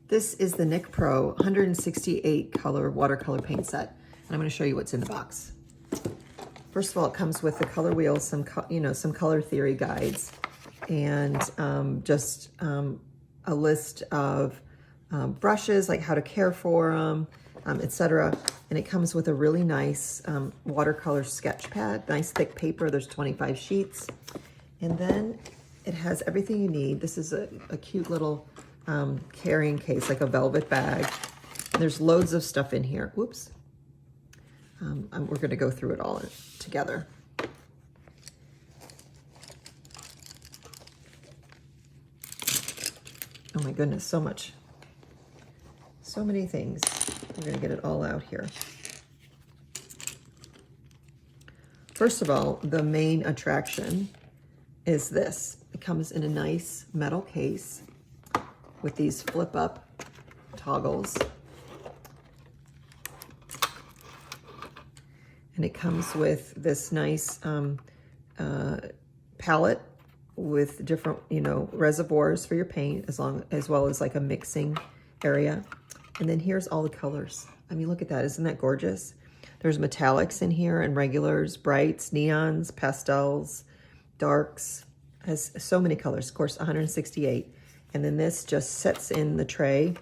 This is the Nik Pro 168 color watercolor paint set, and I'm going to show you what's in the box. First of all, it comes with the color wheel, some color theory guides, and just a list of brushes, like how to care for them, etc. And it comes with a really nice watercolor sketch pad, nice thick paper. There's 25 sheets, and then it has everything you need. This is a cute little carrying case, like a velvet bag. And there's loads of stuff in here. Whoops. We're going to go through it all together. Oh my goodness, so much. So many things. We're going to get it all out here. First of all, the main attraction is this. It comes in a nice metal case with these flip-up toggles. And it comes with this nice palette with different, reservoirs for your paint, as well as like a mixing area. And then here's all the colors. I mean, look at that. Isn't that gorgeous? There's metallics in here and regulars, brights, neons, pastels, darks. Has so many colors. Of course, 168. And then this just sets in the tray,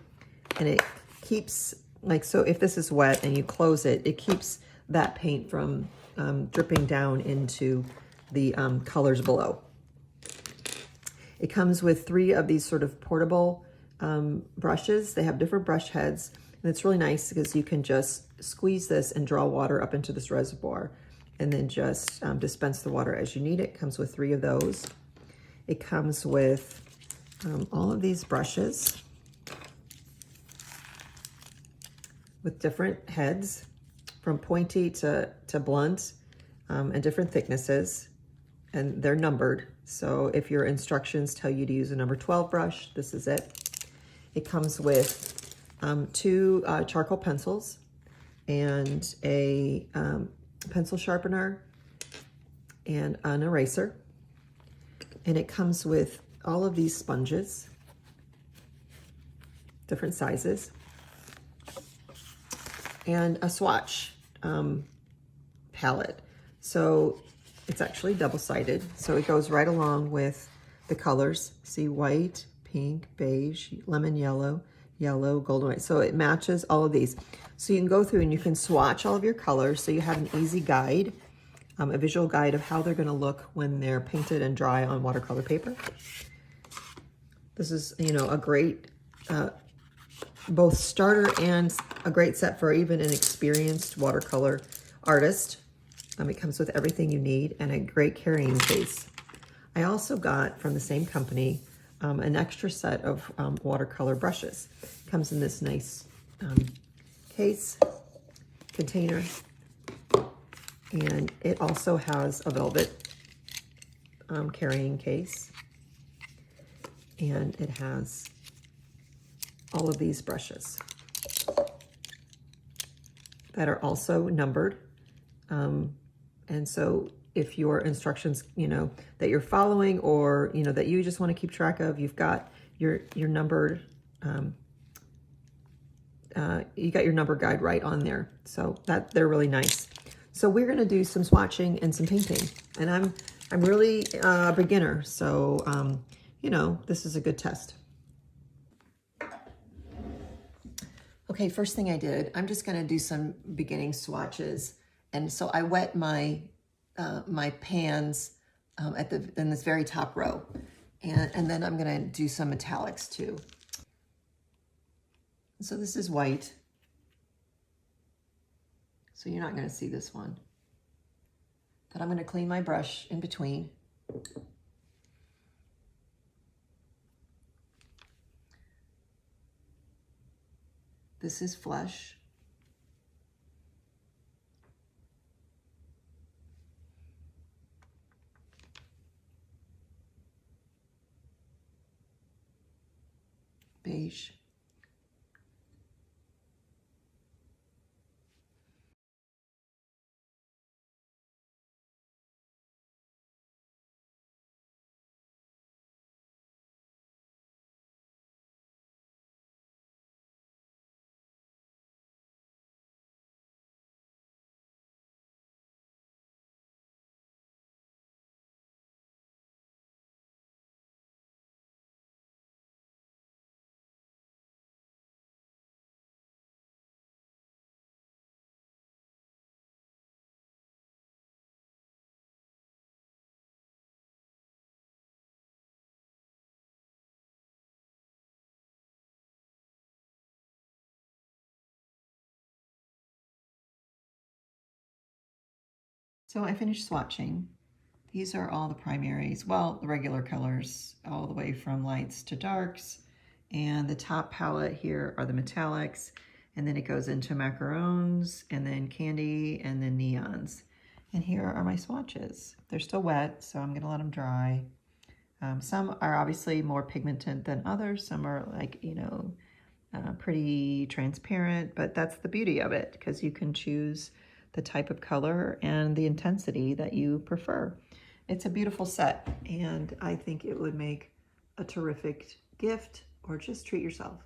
and it keeps, so if this is wet and you close it, it keeps that paint from dripping down into the colors below. It comes with 3 of these sort of portable brushes. They have different brush heads, and it's really nice because you can just squeeze this and draw water up into this reservoir, and then just dispense the water as you need it. It comes with 3 of those. It comes with all of these brushes with different heads, from pointy to blunt, and different thicknesses, and they're numbered. So if your instructions tell you to use a number 12 brush, this is it. It comes with 2 charcoal pencils and a pencil sharpener and an eraser. And it comes with all of these sponges, different sizes, and a swatch palette. So it's actually double-sided, so it goes right along with the colors. See, white, pink, beige, lemon yellow, yellow, golden white. So it matches all of these. So you can go through and you can swatch all of your colors, so you have an easy guide, a visual guide of how they're going to look when they're painted and dry on watercolor paper. This is, a great both starter and a great set for even an experienced watercolor artist. It comes with everything you need and a great carrying case. I also got from the same company an extra set of watercolor brushes. It comes in this nice case, container, and it also has a velvet carrying case, and it has all of these brushes that are also numbered. And so if your instructions, that you're following, or, that you just want to keep track of, you've got your numbered, you got your number guide right on there. So they're really nice. So we're going to do some swatching and some painting, and I'm really a beginner. So, this is a good test. Okay, first thing I did, I'm just going to do some beginning swatches. And so I wet my my pans in this very top row. And then I'm going to do some metallics too. So this is white. So you're not going to see this one. But I'm going to clean my brush in between. This is flesh. Beige. So I finished swatching. These are all the primaries, well, the regular colors, all the way from lights to darks. And the top palette here are the metallics, and then it goes into macarons, and then candy, and then neons. And here are my swatches. They're still wet, so I'm gonna let them dry. Some are obviously more pigmented than others. Some are like, you know, pretty transparent, but that's the beauty of it, because you can choose the type of color and the intensity that you prefer. It's a beautiful set, and I think it would make a terrific gift or just treat yourself.